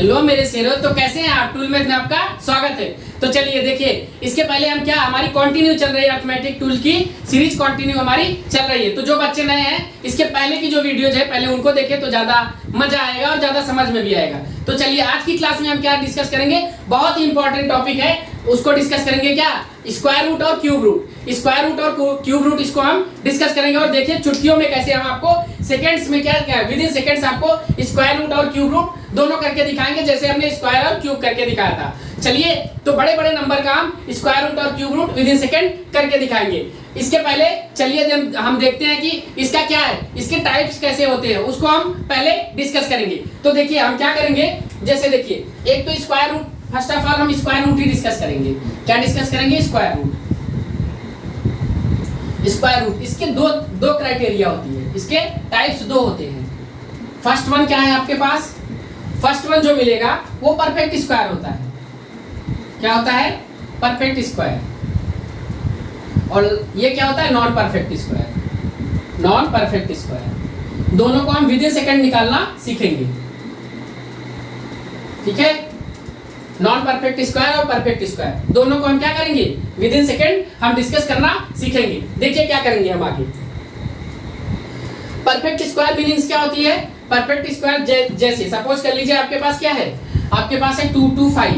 Hello मेरे शेरों, तो कैसे हैं आप? टूल मैथ में आपका स्वागत है। तो चलिए देखिए, इसके पहले हम क्या हमारी कंटिन्यू चल रही है, अर्थमेटिक टूल की सीरीज कंटिन्यू हमारी चल रही है। तो जो बच्चे नए हैं, इसके पहले की जो वीडियोज है पहले उनको देखें तो ज्यादा मजा आएगा और ज्यादा समझ में भी आएगा। तो चलिए आज की क्लास में हम क्या डिस्कस करेंगे, बहुत ही इंपॉर्टेंट टॉपिक है, उसको डिस्कस करेंगे। क्या? स्क्वायर रूट और क्यूब रूट। स्क्वायर रूट और क्यूब रूट इसको हम डिस्कस करेंगे और देखिए चुटकियों में कैसे हम आपको सेकंड्स में क्या विद इन सेकंड्स आपको स्क्वायर रूट और क्यूब रूट दोनों करके दिखाएंगे, जैसे हमने स्क्वायर और क्यूब करके दिखाया था। चलिए, तो बड़े बड़े नंबर का हम स्क्वायर रूट और cube root within second करके दिखाएंगे। इसके पहले चलिए हम देखते हैं कि इसका क्या है, इसके टाइप्स कैसे होते हैं, उसको हम पहले डिस्कस करेंगे। तो देखिए हम क्या करेंगे, जैसे देखिए एक तो square root, first of all हम स्क्वायर रूट ही डिस्कस करेंगे। क्या डिस्कस करेंगे? Square root. स्क्वायर रूट इसके दो क्राइटेरिया होती है, इसके टाइप्स दो होते हैं। फर्स्ट वन क्या है आपके पास? फर्स्ट वन जो मिलेगा वो परफेक्ट स्क्वायर होता है। क्या होता है? Perfect square. और ये क्या होता है? Non perfect square. Non perfect square दोनों को हम विद इन सेकंड निकालना सीखेंगे। ठीक है, नॉन परफेक्ट स्क्वायर और परफेक्ट स्क्वायर दोनों को हम क्या करेंगे, विद इन सेकंड हम डिस्कस करना सीखेंगे। देखिए क्या करेंगे हम आगे। परफेक्ट स्क्वायर मीनिंग्स क्या होती है? परफेक्ट स्क्वायर जैसे सपोज कर लीजिए आपके पास क्या है, आपके पास है 2 2 5,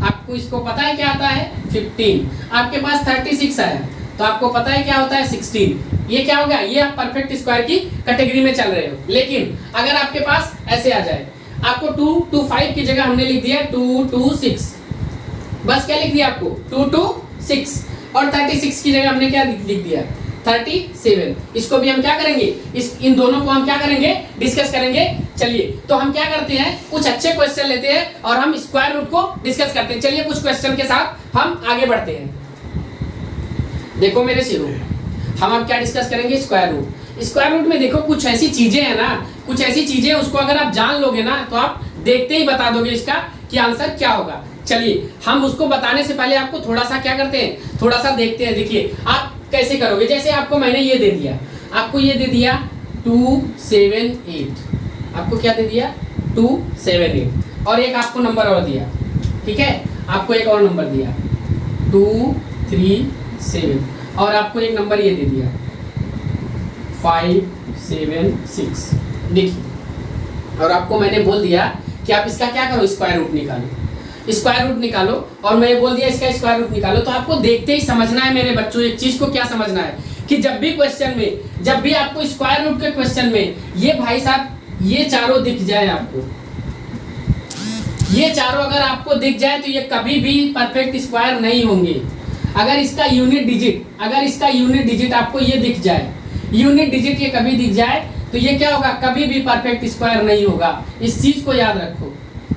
आपको इसको पता है क्या आता है 15, आपके पास 36 आया तो आपको पता है क्या होता है 16। ये क्या हो गया? ये आप परफेक्ट स्क्वायर की कैटेगरी में चल रहे हो। लेकिन अगर आपके पास ऐसे आ जाए, आपको 2 2 5 की जगह हमने लिख दिया 2 2 6, बस क्या लिख दिया आपको 2 2 6, और 36 की जगह हमने क्या लिख दिया 37। इसको भी हम क्या करेंगे, इन दोनों को हम क्या करेंगे, डिस्कस करेंगे। चलिए, तो हम क्या करते हैं, कुछ अच्छे क्वेश्चन लेते हैं और हम स्क्वायर रूट को डिस्कस करते हैं। चलिए कुछ क्वेश्चन के साथ हम आगे बढ़ते हैं। देखो मेरे शिरो, हम अब क्या डिस्कस करेंगे, स्क्वायर रूट। स्क्वायर रूट में देखो कुछ ऐसी चीजें हैं ना, कुछ ऐसी चीजें उसको अगर आप जान लोगे ना तो आप देखते ही बता दोगे इसका कि आंसर क्या होगा। चलिए, हम उसको बताने से पहले आपको थोड़ा सा क्या करते हैं, थोड़ा सा देखते हैं। देखिए आप कैसे करोगे, जैसे आपको मैंने ये दे दिया, आपको ये दे दिया 2 7 8, आपको क्या दे दिया 2 7 8, और एक आपको नंबर और दिया। ठीक है, आपको एक और नंबर दिया 2 3 7, और आपको एक नंबर ये दे दिया 5 7 6। देखिए, और आपको मैंने बोल दिया कि आप इसका क्या करो, स्क्वायर रूट निकालो। स्क्वायर रूट निकालो, और मैं बोल दिया इसका स्क्वायर रूट निकालो। तो आपको देखते ही समझना है मेरे बच्चों, एक चीज को क्या समझना है कि जब भी क्वेश्चन में, जब भी आपको स्क्वायर रूट के क्वेश्चन में ये भाई साहब ये चारों दिख जाए, आपको ये चारों अगर आपको दिख जाए तो ये कभी भी परफेक्ट स्क्वायर नहीं होंगे। अगर इसका यूनिट डिजिट, अगर इसका यूनिट डिजिट आपको ये दिख जाए, यूनिट डिजिट ये कभी दिख जाए तो ये क्या होगा, कभी भी परफेक्ट स्क्वायर नहीं होगा। इस चीज को याद रखो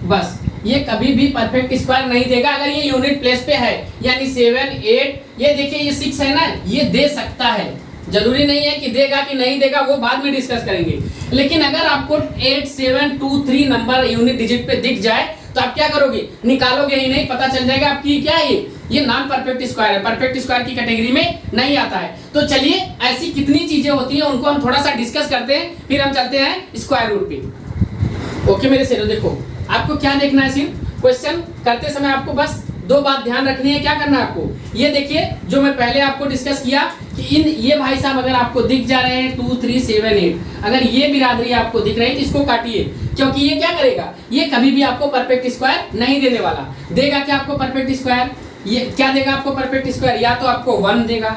बस, ये कभी भी परफेक्ट स्क्वायर नहीं देगा अगर ये यूनिट प्लेस पे है। यानी 7 8, ये देखिए ये 6 है ना, ये दे सकता है, जरूरी नहीं है कि देगा कि नहीं देगा, वो बाद में डिस्कस करेंगे। लेकिन अगर आपको 8 7 2 3 नंबर यूनिट डिजिट पे दिख जाए तो आप क्या करोगे, निकालोगे ही नहीं, पता चल जाएगा आपकी क्या है, ये नॉन परफेक्ट स्क्वायर है, परफेक्ट स्क्वायर की कैटेगरी में नहीं आता है। तो चलिए ऐसी कितनी चीजें होती हैं उनको हम थोड़ा सा डिस्कस करते हैं, फिर हम चलते हैं स्क्वायर रूट पे। ओके मेरे सेरो, देखो आपको क्या देखना है, सिर्फ क्वेश्चन करते समय आपको बस दो बात ध्यान रखनी है। क्या करना है आपको, ये देखिए जो मैं पहले आपको डिस्कस किया कि इन ये भाई साहब अगर आपको दिख जा रहे हैं 2 3 7 8, अगर ये बिरादरी आपको दिख रही है तो इसको काटिए, क्योंकि ये क्या करेगा, ये कभी भी आपको परफेक्ट स्क्वायर नहीं देने वाला। देगा क्या आपको परफेक्ट स्क्वायर, ये क्या देगा आपको परफेक्ट स्क्वायर, या तो आपको 1 देगा,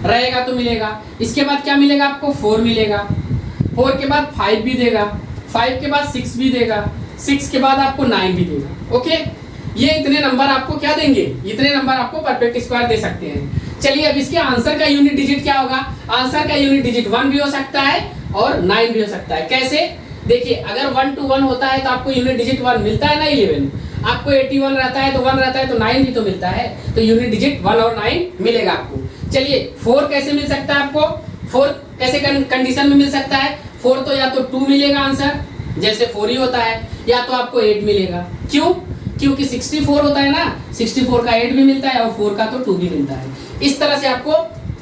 रहेगा तो मिलेगा। इसके बाद क्या मिलेगा आपको 4 मिलेगा, 4 के बाद 5 भी देगा, 5 के बाद 6 भी देगा, 6 के बाद आपको 9 भी देगा। ओके, ये इतने नंबर आपको क्या देंगे, इतने नंबर आपको परफेक्ट स्क्वायर दे सकते हैं। चलिए अब इसके आंसर का यूनिट डिजिट क्या होगा, आंसर का यूनिट डिजिट 1 भी हो सकता है और 9 भी हो सकता है। कैसे? देखिए अगर 1 to 1 होता है तो आपको यूनिट डिजिट 1 मिलता है ना 11, आपको 81 रहता है तो 1 रहता है तो 9 भी तो मिलता है, तो यूनिट डिजिट 1 और 9 मिलेगा आपको। चलिए 4 कैसे मिल सकता है आपको, 4 कैसे कंडीशन में मिल सकता है, 4 तो या तो 2 मिलेगा आंसर, जैसे 4 ही होता है, या तो आपको 8 मिलेगा। क्यों? क्योंकि 64 होता है ना, 64 का 8 भी मिलता है और 4 का तो 2 भी मिलता है। इस तरह से आपको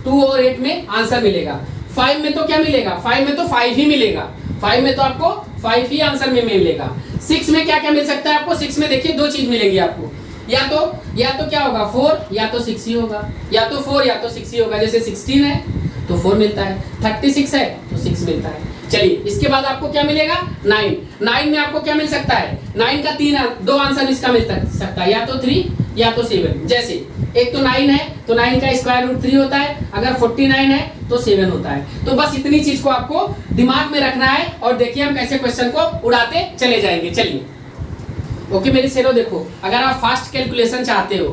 2 और 8 में आंसर मिलेगा। 5 में तो क्या मिलेगा, 5 में तो 5 ही मिलेगा, 5 में तो आपको 5 ही आंसर में मिलेगा। 6 में क्या क्या मिल सकता है आपको? 6 में देखिए दो चीज मिलेंगी आपको, या तो क्या होगा 4 या तो 6 ही होगा, या तो 4 या तो 6 ही होगा। जैसे 16 है तो 4 मिलता है, 36 है तो 6 मिलता है। चलिए इसके बाद आपको क्या मिलेगा? 9 में आपको क्या मिल सकता है? 9 का दो आंसर इसका मिल सकता है, या तो 3 या तो 7। जैसे एक तो 9 है तो 9 का स्क्वायर रूट 3 होता है, अगर 49 है तो 7 होता है। तो बस इतनी चीज को आपको दिमाग में रखना है और देखिए हम कैसे क्वेश्चन को उड़ाते चले जाएंगे। चलिए ओके मेरे शेरों, देखो अगर आप फास्ट कैलकुलेशन चाहते हो,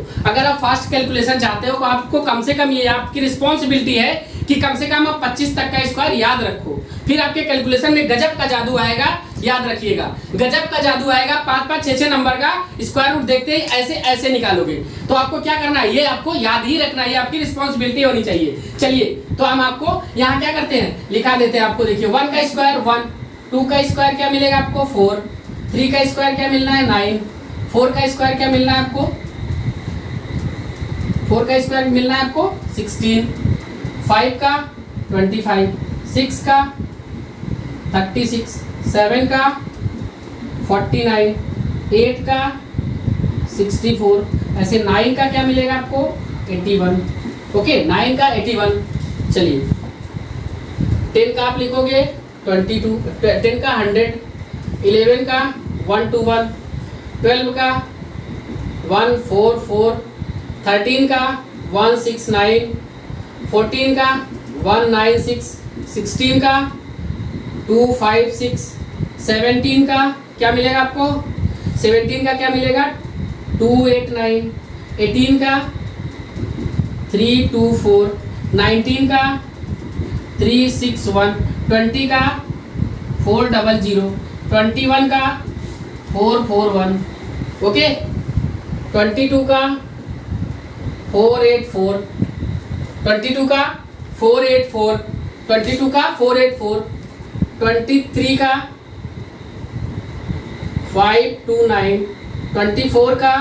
तो आपको कम से कम, ये आपकी रिस्पॉन्सिबिलिटी है कि कम से कम आप 25 तक का स्क्वायर याद रखो, फिर आपके कैलकुलेशन में गजब का जादू आएगा। याद रखिएगा, गजब का जादू आएगा। 5-5, 6-6 नंबर का स्क्वायर रूट देखते ही ऐसे ऐसे निकालोगे। तो आपको क्या करना है, ये आपको याद ही रखना है, ये आपकी रिस्पॉन्सिबिलिटी होनी चाहिए। चलिए तो हम आपको यहाँ क्या करते हैं, लिखा देते हैं आपको। देखिए 1 का स्क्वायर 1, 2 का स्क्वायर क्या मिलेगा आपको 4, 3 का स्क्वायर क्या मिलना है 9, 4 का स्क्वायर क्या मिलना है आपको, 4 का स्क्वायर मिलना है आपको 16, 5 का 25, 6 का 36, 7 का 49, 8 का 64, ऐसे 9 का क्या मिलेगा आपको 81। ओके 9 का 81। चलिए 10 का आप लिखोगे 22, 10 का 100, 11 का 121, 12 का 144, 13 का 169, 14 का 196, 16 का 256, 17 का क्या मिलेगा आपको, 17 का क्या मिलेगा 289, 18 का 324, 19 का 361, 20 का 400, 21 का 441, ओके 22 का 484, 22 का 484, 22 का 484, 23 का 529, 24 का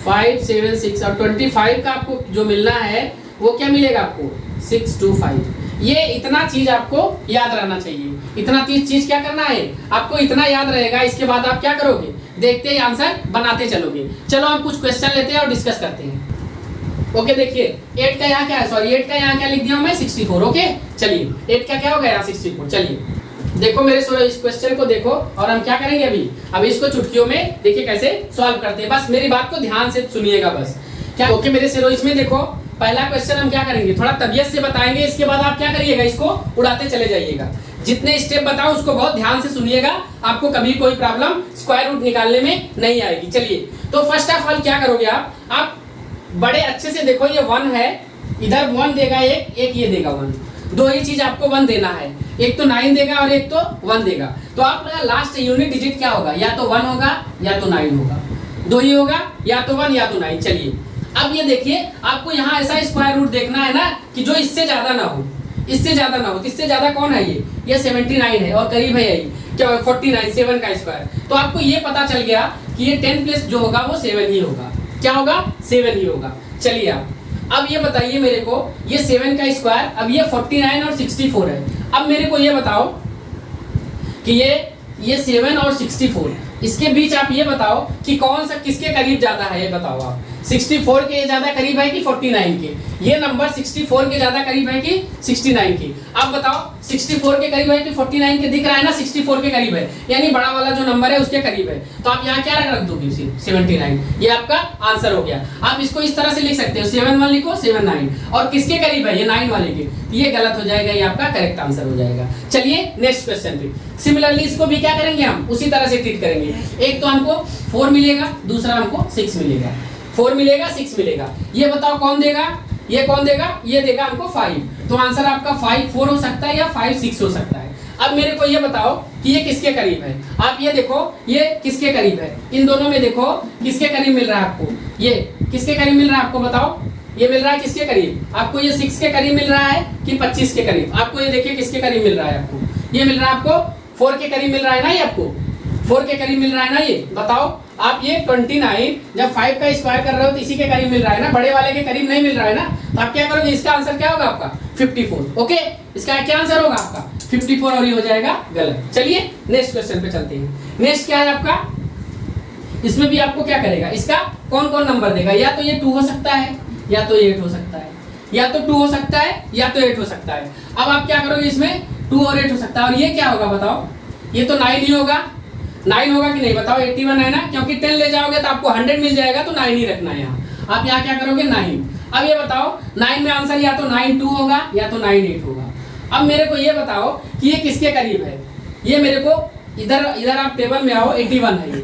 576 और 25 का आपको जो मिलना है वो क्या मिलेगा आपको 625। ये इतना चीज आपको याद रहना चाहिए। इतना चीज क्या करना है आपको, इतना याद रहेगा। इसके बाद आप क्या करोगे, देखते ही आंसर बनाते चलोगे। चलो हम कुछ क्वेश्चन लेते हैं और डिस्कस करते हैं। ओके देखिए 8 का यहाँ क्या है, सॉरी 8 का यहाँ क्या लिख दिया मैं 64। ओके चलिए 8 का क्या होगा यहाँ 64। चलिए देखो मेरे इस क्वेश्चन को देखो और हम क्या करेंगे अभी इसको चुटकियों में देखिए कैसे सॉल्व करते हैं। बस मेरी बात को ध्यान से सुनिएगा बस क्या। ओके मेरे सिरो इसमें देखो पहला क्वेश्चन हम क्या करेंगे, थोड़ा तबियत से बताएंगे। इसके बाद आप क्या करिएगा, इसको उड़ाते चले जाइएगा। जितने स्टेप बताओ उसको बहुत ध्यान से सुनिएगा, आपको कभी कोई प्रॉब्लम स्क्वायर रूट निकालने में नहीं आएगी। चलिए तो फर्स्ट ऑफ ऑल क्या करोगे आप बड़े अच्छे से देखो, ये 1 है, इधर 1 देगा एक ये देगा 1, दो ही चीज आपको 1 देना है, एक तो 9 देगा और एक तो 1 देगा। तो आपका लास्ट यूनिट डिजिट क्या होगा, या तो 1 होगा या तो 9 होगा, दो ही होगा, या तो 1 या तो 9। चलिए अब ये देखिए आपको यहाँ ऐसा स्क्वायर रूट देखना है ना कि जो इससे ज्यादा ना हो, इससे ज्यादा ना हो। इससे ज्यादा कौन है, ये 79 है और करीब है यही क्या 49, 7 का स्क्वायर। तो आपको ये पता चल गया कि ये 10 प्लस जो होगा वो 7 ही होगा। क्या होगा 7 ही होगा। चलिए अब ये बताइए मेरे को, ये 7 का स्क्वायर, अब ये 49 और 64 है। अब मेरे को ये बताओ कि ये 7 और 64 इसके बीच आप ये बताओ कि कौन सा किसके करीब ज्यादा है, ये बताओ आप। 64 के ज्यादा करीब है कि 49 के, ये नंबर 64 के ज्यादा करीब है कि 69 के। आप बताओ 64 के करीब है कि 49 के, दिख रहा है ना 64 के करीब है, यानी बड़ा वाला जो नंबर है उसके करीब है। तो आप यहाँ क्या रख दोगे 79, ये आपका आंसर हो गया। आप इसको इस तरह से लिख सकते हो 7-1 लिखो 7-9, और किसके करीब है, ये 9 वाले के। ये गलत हो जाएगा, ये आपका करेक्ट आंसर हो जाएगा। चलिए नेक्स्ट क्वेश्चन पे सिमिलरली इसको भी क्या करेंगे, हम उसी तरह से ट्रीट करेंगे। एक तो हमको 4 मिलेगा, दूसरा हमको 6 मिलेगा। 4 मिलेगा 6 मिलेगा, ये बताओ कौन देगा, ये कौन देगा, ये देगा हमको 5। तो आंसर आपका 5-4 हो सकता है या 5-6 हो सकता है। अब मेरे को ये बताओ कि ये किसके करीब है। आप ये देखो ये किसके करीब है, इन दोनों में देखो किसके करीब मिल रहा है आपको, ये किसके करीब मिल रहा है आपको बताओ। ये मिल रहा है किसके करीब आपको, ये 6 के करीब मिल रहा है कि 25 के करीब। आपको ये देखिए किसके करीब मिल रहा है आपको, ये मिल रहा है आपको 4 के करीब मिल रहा है ना, ये आपको 4 के करीब मिल रहा है ना। ये बताओ आप, ये 29 जब 5 का स्क्वायर कर रहे हो तो इसी के करीब मिल रहा है ना, बड़े वाले के करीब नहीं मिल रहा है ना। तो आप क्या करोगे, इसका आंसर क्या होगा आपका 54। ओके इसका क्या आंसर होगा आपका 54 और ये हो जाएगा गलत। चलिए नेक्स्ट क्वेश्चन पे चलते हैं। नेक्स्ट क्या है आपका, इसमें भी आपको क्या करेगा, इसका कौन कौन नंबर देगा, या तो ये 2 हो सकता है, या तो 8 हो सकता है, या तो 2 हो सकता है, या तो 8 हो सकता है। अब आप क्या करोगे, इसमें 2 और 8 हो सकता है, और ये क्या होगा बताओ, ये तो 9 ही होगा। 9 होगा कि नहीं बताओ, 81 है ना, क्योंकि 10 ले जाओगे तो आपको 100 मिल जाएगा, तो 9 ही रखना है यहाँ। आप यहाँ क्या करोगे 9। अब ये बताओ 9 में आंसर या तो 9 2 होगा या तो 9 8 होगा। अब मेरे को ये बताओ कि ये किसके करीब है, ये मेरे को इधर आप टेबल में आओ, 81 है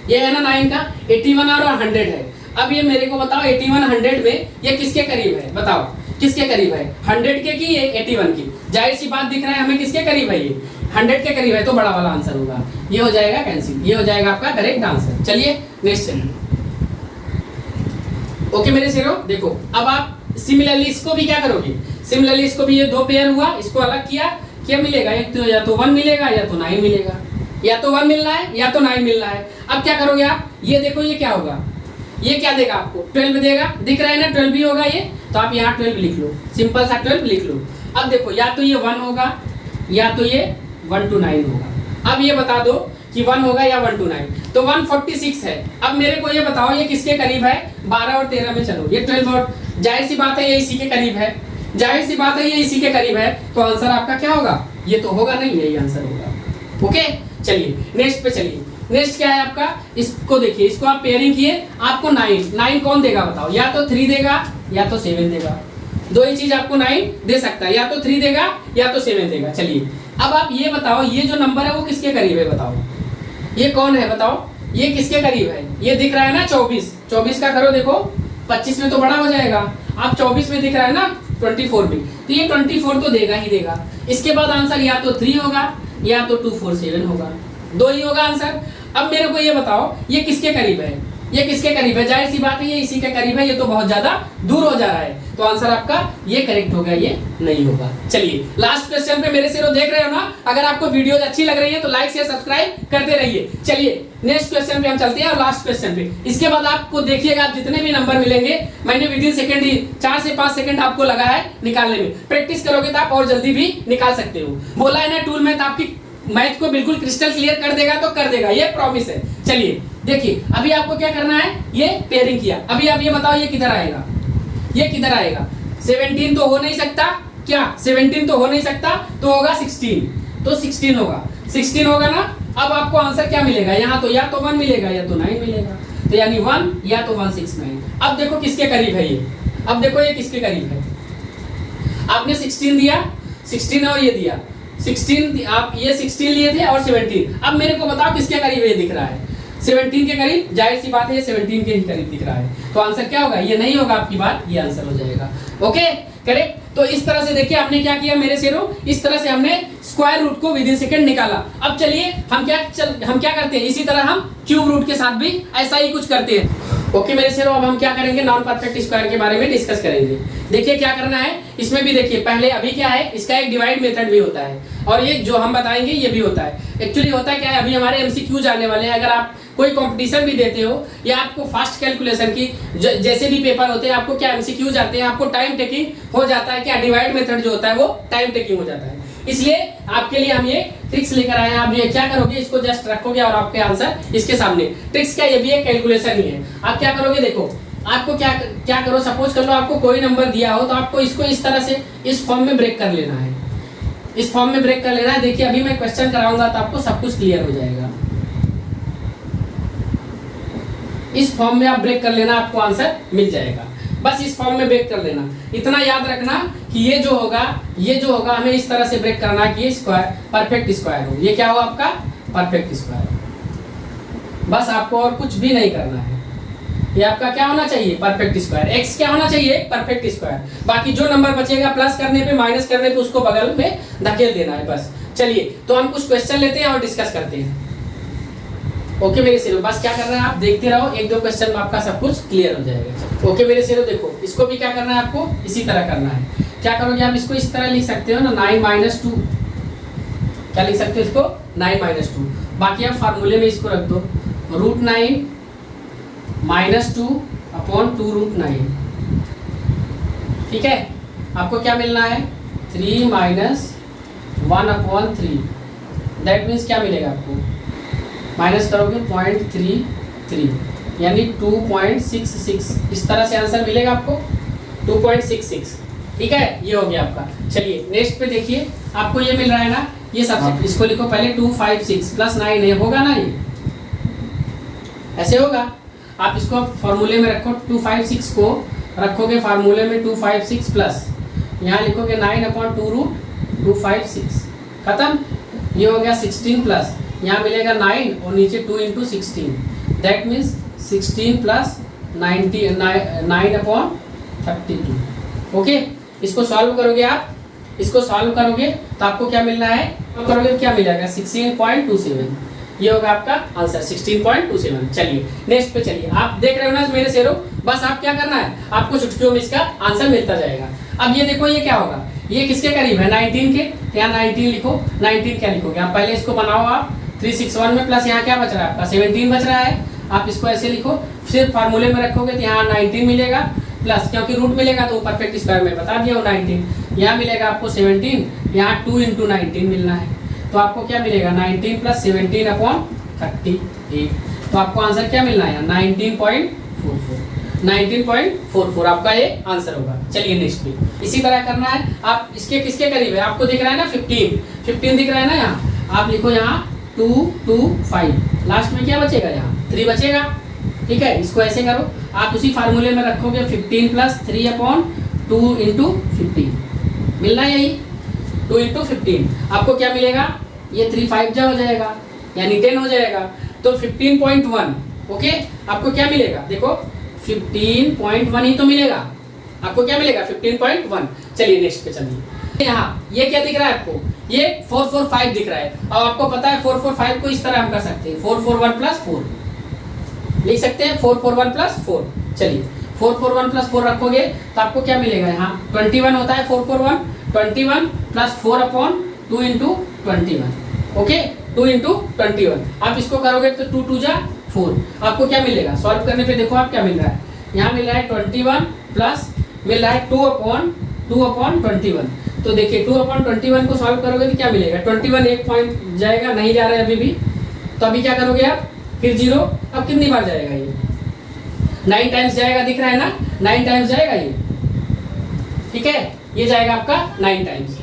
ये है ना 9 का, 81 और 100 है। अब ये मेरे को बताओ 81 100 में ये किसके करीब है, बताओ किसके करीब है, 100 के की ये 81 की। जाहिर सी बात दिख रहा है हमें किसके करीब है, ये 100 के करीब है, तो बड़ा वाला आंसर होगा, ये हो जाएगा कैंसिल, ये हो जाएगा आपका करेक्ट आंसर। चलिए नेक्स्ट चलिए। ओके मेरे शेरों, देखो अब आप सिमिलरली इसको भी क्या करोगे, सिमिलरली इसको भी ये 2 पेयर हुआ, इसको अलग किया, क्या मिलेगा, एक तो या तो 1 मिलेगा या तो 9 मिलेगा, या तो 1 मिल रहा है या तो 9 मिल रहा है। अब क्या करोगे आप, ये देखो ये क्या होगा, ये क्या देगा आपको, 12 देगा, दिख रहा है ना 12 भी होगा ये, तो आप यहाँ 12 लिख लो, सिंपल सा 12 लिख लो। अब देखो या तो ये 1 होगा या तो ये 1 to 9 होगा। अब ये बता दो कि 1 होगा या 1 to 9, तो 146 है। अब मेरे को ये बताओ ये किसके करीब है, 12 और 13 में चलो, ये 12 और जाहिर सी बात है ये इसी के करीब है, जाहिर सी बात है ये इसी के करीब है, तो आंसर आपका क्या होगा, ये तो होगा नहीं, यही आंसर होगा। ओके चलिए नेक्स्ट पे चलिए। नेक्स्ट क्या है आपका, इसको देखिए, इसको आप पेयरिंग किए, आपको 9 कौन देगा बताओ, या तो 3 देगा या तो 7 देगा, दो ही चीज आपको 9 दे सकता है, या तो 3 देगा या तो 7 देगा। चलिए अब आप ये बताओ ये जो नंबर है वो किसके करीब है बताओ, ये कौन है बताओ, ये किसके करीब है, ये दिख रहा है ना 24 का करो देखो, 25 में तो बड़ा हो जाएगा, आप 24 में दिख रहा है ना 24 में, तो ये 24 तो देगा ही देगा। इसके बाद आंसर या तो 3 होगा या तो 247 होगा, दो ही होगा आंसर। अब मेरे को ये बताओ ये किसके करीब है, ये किसके करीब है, जाहिर सी बात है ये इसी के करीब है, ये तो बहुत ज्यादा दूर हो जा रहा है, तो आंसर आपका ये करेक्ट हो गया, ये नहीं होगा। चलिए लास्ट क्वेश्चन पे मेरे सिरों देख रहे हो ना, अगर आपको वीडियो अच्छी लग रही है तो लाइक शेयर सब्सक्राइब करते रहिए। चलिए नेक्स्ट क्वेश्चन पे हम चलते हैं, और लास्ट क्वेश्चन पे, इसके बाद आपको देखिएगा आप जितने भी नंबर मिलेंगे, मैंने विदिन सेकंड ही 4 से 5 सेकंड आपको लगा है निकालने में, प्रैक्टिस करोगे तो आप और जल्दी भी निकाल सकते हो। बोला है ना टूल मैथ आपकी मैथ को बिल्कुल क्रिस्टल क्लियर कर देगा, तो कर देगा, ये प्रॉमिस है। चलिए देखिए अभी आपको क्या करना है, ये पेयरिंग किया, अभी आप ये बताओ ये किधर आएगा, ये किधर आएगा, 17 तो हो नहीं सकता, क्या 17 तो हो नहीं सकता, तो होगा 16, तो 16 होगा, 16 होगा ना। अब आपको आंसर क्या मिलेगा, यहाँ तो या तो 1 मिलेगा या तो 9 मिलेगा, तो यानी 1 या तो 169। अब देखो किसके करीब है ये, अब देखो ये किसके करीब है, आपने 16 दिया, 16 और ये दिया 16, आप ये 16 लिए थे और 17, अब मेरे को बताओ किसके करीब ये दिख रहा है, 17 के करीब, जाहिर सी बात है ये 17 के ही करीब दिख रहा है, तो आंसर क्या होगा, ये नहीं होगा आपकी बात, ये आंसर हो जाएगा। Okay correct. तो इस तरह से देखिए हमने क्या किया मेरे शेरों, इस तरह से हमने स्क्वायर रूट को विदिन सेकंड निकाला। अब चलिए हम क्या करते हैं, इसी तरह हम क्यूब रूट के साथ भी ऐसा ही कुछ करते हैं। ओके मेरे शेरों, अब हम क्या करेंगे, नॉन परफेक्ट स्क्वायर के बारे में डिस्कस करेंगे। देखिए क्या करना है, इसमें भी देखिए पहले अभी क्या है, इसका एक डिवाइड मेथड भी होता है, और ये जो हम बताएंगे ये भी होता है। एक्चुअली होता क्या है, अभी हमारे एमसीक्यू जाने वाले हैं, अगर आप कोई कंपटीशन भी देते हो या आपको फास्ट कैलकुलेशन की जैसे भी पेपर होते हैं, आपको क्या एमसीक्यू जाते हैं, आपको टाइम टेकिंग हो जाता है, क्या डिवाइड मेथड जो होता है वो टाइम टेकिंग हो जाता है, इसलिए आपके लिए हम ये ट्रिक्स लेकर आए हैं। आप ये क्या करोगे, इसको जस्ट रखोगे और आपके आंसर इसके सामने। ट्रिक्स क्या, ये भी एक कैलकुलेशन ही है। आप क्या करोगे, देखो आपको क्या करो, सपोज कर लो आपको कोई नंबर दिया हो, तो आपको इसको इस तरह से इस फॉर्म में ब्रेक कर लेना है, इस फॉर्म में ब्रेक कर लेना है। देखिए अभी मैं क्वेश्चन कराऊंगा तो आपको सब कुछ क्लियर हो जाएगा, इस फॉर्म में आप ब्रेक कर लेना, आपको आंसर मिल जाएगा। बस इस फॉर्म में ब्रेक कर लेना, इतना याद रखना कि ये जो होगा हमें इस तरह से ब्रेक करना कि ये स्क्वायर परफेक्ट स्क्वायर हो, ये क्या हो आपका परफेक्ट स्क्वायर। बस आपको और कुछ भी नहीं करना है, ये आपका क्या होना चाहिए परफेक्ट स्क्वायर, एक्स क्या होना चाहिए परफेक्ट स्क्वायर। बाकी जो नंबर बचेगा प्लस करने पे माइनस करने पे उसको बगल में धकेल देना है बस। चलिए तो हम कुछ क्वेश्चन लेते हैं और डिस्कस करते हैं। ओके मेरे शेरों, बस क्या करना है आप देखते रहो, एक दो क्वेश्चन में आपका सब कुछ क्लियर हो जाएगा। ओके मेरे शेरों, देखो इसको भी क्या करना है, आपको इसी तरह करना है। क्या करोगे आप, इसको इस तरह लिख सकते हो ना, 9 - 2, क्या लिख सकते हो इसको 9 - 2। बाकी आप फार्मूले में इसको रख दो, √9 - 2/2√9। ठीक है, आपको क्या मिलना है 3 - 1/3, दैट मीन्स क्या मिलेगा आपको, माइनस करोगे 0.33 यानी 2.66, इस तरह से आंसर मिलेगा आपको 2.66। ठीक है, ये हो गया आपका। चलिए नेक्स्ट पे देखिए, आपको ये मिल रहा है ना, ये सब इसको लिखो पहले 256 प्लस 9 है, होगा ना, ये ऐसे होगा। आप इसको फॉर्मूले में रखो, 256 को रखोगे फार्मूले में 256 प्लस यहाँ लिखोगे 9/2√256, खत्म। ये हो गया 16 प्लस यहाँ मिलेगा 9 और नीचे 2 × 16, दैट मीन्स 16 प्लस 9/32। ओके, इसको सॉल्व करोगे आप, इसको सॉल्व करोगे तो आपको क्या मिलना है, करोगे तो क्या मिलेगा 16.27, ये होगा आपका आंसर 16.27। चलिए नेक्स्ट पे चलिए, आप देख रहे हो ना मेरे शेरों, बस आप क्या करना है, आपको चुटकियों में इसका आंसर मिलता जाएगा। अब ये देखो ये क्या होगा, ये किसके करीब है 19 के, तो यहाँ 19 लिखो। 19 क्या लिखोगे आप, पहले इसको बनाओ आप 361 में, प्लस यहाँ क्या बच रहा है आपका 17 बच रहा है, आप इसको ऐसे लिखो, फिर फार्मूले में रखोगे तो यहाँ 19 मिलेगा प्लस, क्योंकि रूट मिलेगा तो परफेक्ट स्क्वायर में बता दिया 19, यहाँ मिलेगा आपको 17, यहाँ 2 × 19 मिलना है, तो आपको क्या मिलेगा 19 प्लस 17/38, तो आपको आंसर क्या मिलना है 19.44 आपका ये आंसर होगा। चलिए नेक्स्ट पे इसी तरह करना है, आप इसके किसके करीब है, आपको दिख रहा है ना 15 दिख रहा है ना, यहाँ आप लिखो यहाँ 2 2 5, लास्ट में क्या बचेगा यहाँ 3 बचेगा। ठीक है, इसको ऐसे करो, आप उसी फार्मूले में रखोगे 15 प्लस 3/2 × 15, मिलना यही 2 × 15, आपको क्या मिलेगा, ये 3 5 जा हो जाएगा यानी 10 हो जाएगा, तो 15.1। ओके, आपको क्या मिलेगा, देखो 15.1 ही तो मिलेगा, आपको क्या मिलेगा 15.1। चलिए नेक्स्ट पे चलिए, यहाँ ये क्या दिख रहा है आपको, ये 445 दिख रहा है। अब आपको पता है 445 को इस तरह हम कर सकते हैं 441 + 4 लिख सकते हैं, 441 + 4। चलिए 441 + 4 रखोगे तो आपको क्या मिलेगा, यहाँ 21 होता है 441, 21 + 4/2 × 21। ओके, 2 × 21, आप इसको करोगे तो 2 2 जा 4, आपको क्या मिलेगा, सॉल्व करने पे देखो आप क्या मिल रहा है, यहाँ मिल रहा है 21 प्लस मिल रहा है 2/21। तो देखिए 2/21 को सॉल्व करोगे तो क्या मिलेगा, 21 एक पॉइंट जाएगा, नहीं जा रहा है अभी भी, तो अभी क्या करोगे आप, फिर 0, अब कितनी बार जाएगा ये 9 टाइम्स जाएगा, दिख रहा है ना 9 टाइम्स जाएगा ये। ठीक है, ये जाएगा आपका 9 टाइम्स,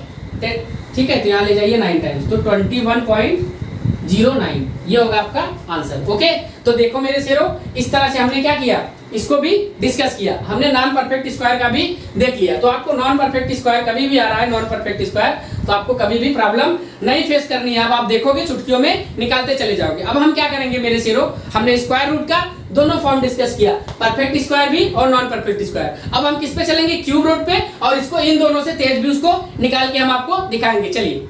ठीक है, तो यहाँ ले जाइए 9 टाइम्स, तो 21.09 ये होगा आपका आंसर। ओके, तो देखो मेरे शेरों, इस तरह से हमने क्या किया, इसको भी डिस्कस किया, हमने नॉन परफेक्ट स्क्वायर का भी देख लिया। तो आपको नॉन परफेक्ट स्क्वायर कभी भी आ रहा है, नॉन परफेक्ट स्क्वायर, तो आपको कभी भी प्रॉब्लम नहीं फेस करनी है। अब आप देखोगे चुटकियों में निकालते चले जाओगे। अब हम क्या करेंगे मेरे शेरों, हमने स्क्वायर रूट का दोनों फॉर्म डिस्कस किया, परफेक्ट स्क्वायर भी और नॉन परफेक्ट स्क्वायर। अब हम किस पे चलेंगे, क्यूब रूट पे, और इसको इन दोनों से तेज भी उसको निकाल के हम आपको दिखाएंगे। चलिए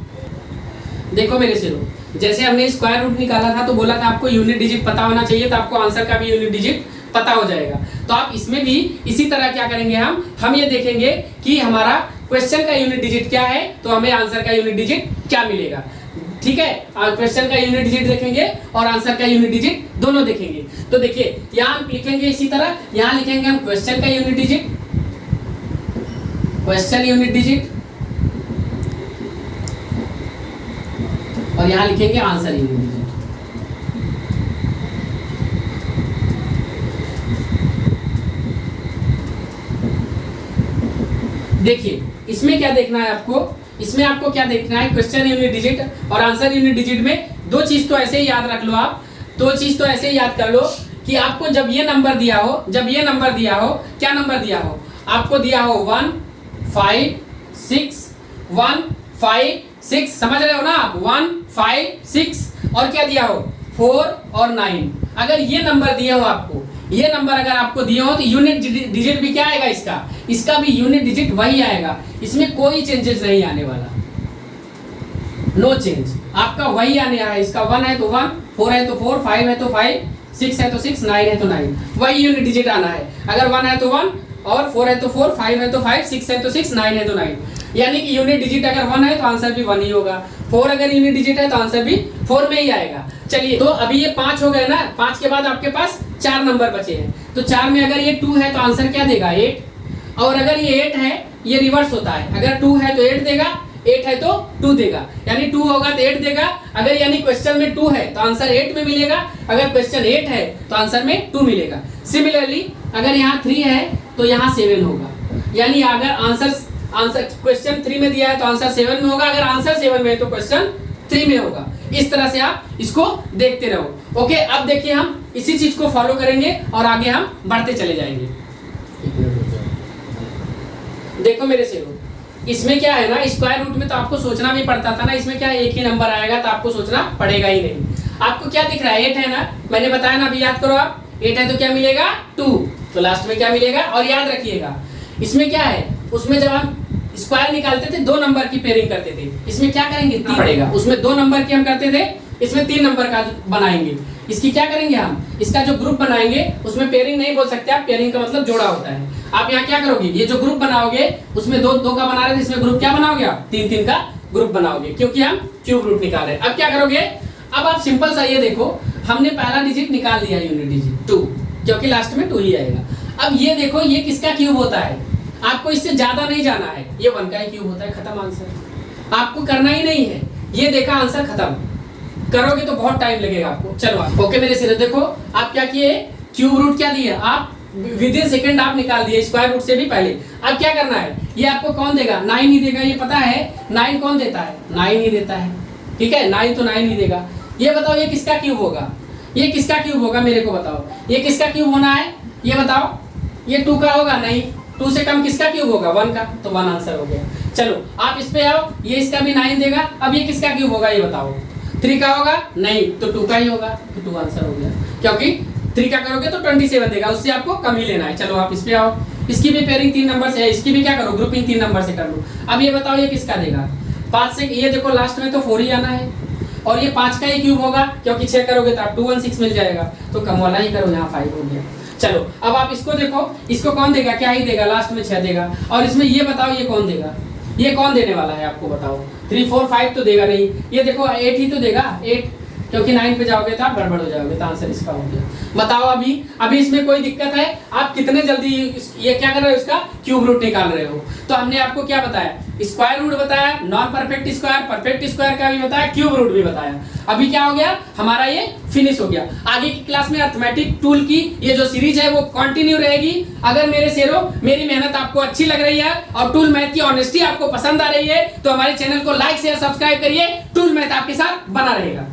देखो मेरे शेरों, जैसे हमने स्क्वायर रूट निकाला था तो बोला था आपको यूनिट डिजिट पता होना चाहिए, तो आपको आंसर का भी यूनिट डिजिट पता हो जाएगा। तो आप इसमें भी इसी तरह क्या करेंगे, हम ये देखेंगे कि हमारा क्वेश्चन का यूनिट डिजिट क्या है, तो हमें आंसर का यूनिट डिजिट क्या मिलेगा। ठीक है, क्वेश्चन का यूनिट डिजिट देखेंगे और आंसर का यूनिट डिजिट दोनों देखेंगे। तो देखिए यहाँ हम लिखेंगे इसी तरह, यहाँ लिखेंगे हम क्वेश्चन का unit digit, question unit digit, और यहाँ लिखेंगे आंसर यूनिट डिजिट। देखिए इसमें क्या देखना है आपको, इसमें आपको क्या देखना है, क्वेश्चन यूनिट डिजिट और आंसर यूनिट डिजिट में दो चीज तो ऐसे ही याद रख लो आप, दो चीज तो ऐसे ही याद कर लो कि आपको जब ये नंबर दिया हो, जब ये नंबर दिया हो, क्या नंबर दिया हो, आपको दिया हो 1 5 6 1 5 6, समझ रहे हो ना आप, 1 5 6, और क्या दिया हो 4 और 9। अगर ये नंबर दिए हो आपको, ये नंबर अगर आपको दिए हो तो यूनिट डिजिट भी क्या आएगा, इसका भी यूनिट डिजिट वही आएगा, इसमें कोई चेंजेस नहीं आने वाला, नो चेंज, आपका वही आने आया। इसका 1 है तो 1, 4 है तो 4, 5 है तो 5, 6 है तो 6, 9 है तो 9, वही यूनिट डिजिट आना है। अगर 1 है तो 1 और 4 है तो 4, 5 है तो 5, 6 है तो 6, 9 है तो 9, यानी कि यूनिट डिजिट अगर 1 है तो आंसर भी 1 ही होगा, 4 अगर यूनिट डिजिट है तो आंसर भी 4 में ही आएगा। चलिए तो अभी ये 5 हो गए ना, 5 के बाद आपके पास 4 नंबर बचे हैं, तो 4 में अगर ये 2 है तो आंसर क्या देगा 8, और अगर ये 8 है, ये रिवर्स होता है, अगर 2 है तो 8 देगा, 8 है तो 2 देगा, यानी 2 होगा तो 8 देगा। अगर यानी क्वेश्चन में 2 है तो आंसर 8 में मिलेगा, अगर क्वेश्चन 8 है तो आंसर में 2 मिलेगा। सिमिलरली अगर यहाँ 3 है तो यहाँ 7 होगा, यानी अगर आंसर क्वेश्चन 3 में दिया है तो आंसर 7 में होगा, अगर आंसर 7 में है तो क्वेश्चन 3 में होगा। इस तरह से आप इसको देखते रहो। ओके, अब देखिए हम इसी चीज को फॉलो करेंगे और आगे हम बढ़ते चले जाएंगे। देखो मेरे सेवक, इसमें क्या है ना, स्क्वायर रूट में तो आपको सोचना भी पड़ता था ना, इसमें क्या एक ही नंबर आएगा तो आपको सोचना पड़ेगा ही नहीं। आपको क्या दिख रहा है, 8 है ना, मैंने बताया ना, अभी याद करो आप, 8 है तो क्या मिलेगा 2, तो लास्ट में क्या मिलेगा। और याद रखिएगा इसमें क्या है, उसमें जब हम स्क्वायर निकालते थे 2 नंबर की पेयरिंग करते थे, इसमें क्या करेंगे 3 पड़ेगा, उसमें 2 नंबर की हम करते थे, इसमें 3 नंबर का बनाएंगे। इसकी क्या करेंगे हम, इसका जो ग्रुप बनाएंगे उसमें पेयरिंग नहीं बोल सकते आप, पेयरिंग का मतलब जोड़ा होता है। आप यहाँ क्या करोगे, ये जो ग्रुप बनाओगे उसमें 2 का बना रहे थे, इसमें ग्रुप क्या बनाओगे आप 3 का ग्रुप बनाओगे, क्योंकि हम क्यूब रूट निकाल रहे हैं। अब क्या करोगे, अब आप सिंपल सा ये देखो, हमने पहला डिजिट निकाल दिया यूनिट डिजिट 2, क्योंकि लास्ट में 2 ही आएगा। अब ये देखो ये किसका क्यूब होता है, आपको इससे ज्यादा नहीं जाना है, ये 1 का ही क्यूब होता है, खत्म आंसर, आपको करना ही नहीं है। ये देखा आंसर खत्म, करोगे तो बहुत टाइम लगेगा आपको। चलो ओके मेरे सिरे, देखो आप क्या किए, क्यूब रूट क्या दिया, आप विद इन सेकंड आप निकाल दिए स्क्वायर रूट से भी पहले। अब क्या करना है, ये आपको कौन देगा, 9 ही देगा, ये पता है 9 कौन देता है, 9 ही देता है, ठीक है, 9 तो 9 ही देगा। ये बताओ ये किसका क्यूब होगा, ये किसका क्यूब होगा, मेरे को बताओ ये किसका क्यूब होना है, ये बताओ, ये 2 का होगा, नहीं 2 से कम किसका क्यूब होगा, 1 का, तो 1 आंसर हो गया। चलो आप इस पे आओ, ये इसका भी 9 देगा, अब ये किसका क्यूब होगा ये बताओ, 3 का होगा, नहीं तो 2 का ही होगा, तो 2 आंसर हो गया, क्योंकि 3 का करोगे तो 27 देगा, उससे आपको कम ही लेना है। चलो आप इस पे आओ, इसकी भी पेयरिंग 3 नंबर से है, इसकी भी क्या करो ग्रुपिंग 3 नंबर से कर लो। अब ये बताओ ये किसका देगा, 5 से, ये देखो लास्ट में तो 4 ही आना है, और ये 5 का ही क्यूब होगा, क्योंकि 6 करोगे तो आप 216 मिल जाएगा, तो कम वाला ही करो, यहाँ 5 हो गया। चलो अब आप इसको देखो, इसको कौन देगा, क्या ही देगा, लास्ट में 6 देगा, और इसमें ये बताओ ये कौन देगा, ये कौन देने वाला है आपको बताओ, 3 4 5 तो देगा नहीं, ये देखो 8 ही तो देगा, 8, क्योंकि 9 पे जाओगे तो आप गड़बड़ हो जाओगे, तो आंसर इसका हो गया। बताओ अभी इसमें कोई दिक्कत है, आप कितने जल्दी ये क्या कर रहे हो, इसका क्यूब रूट निकाल रहे हो। तो हमने आपको क्या बताया, स्क्वायर रूट बताया, non perfect square, perfect square का भी बताया, क्यूब रूट भी बताया। अभी क्या हो गया हमारा, ये फिनिश हो गया। आगे की क्लास में अर्थमेटिक टूल की ये जो सीरीज है वो कंटिन्यू रहेगी। अगर मेरे शेरों मेरी मेहनत आपको अच्छी लग रही है और टूल मैथ की ऑनेस्टी आपको पसंद आ रही है, तो हमारे चैनल को लाइक शेयर सब्सक्राइब करिए, टूल मैथ आपके साथ बना रहेगा।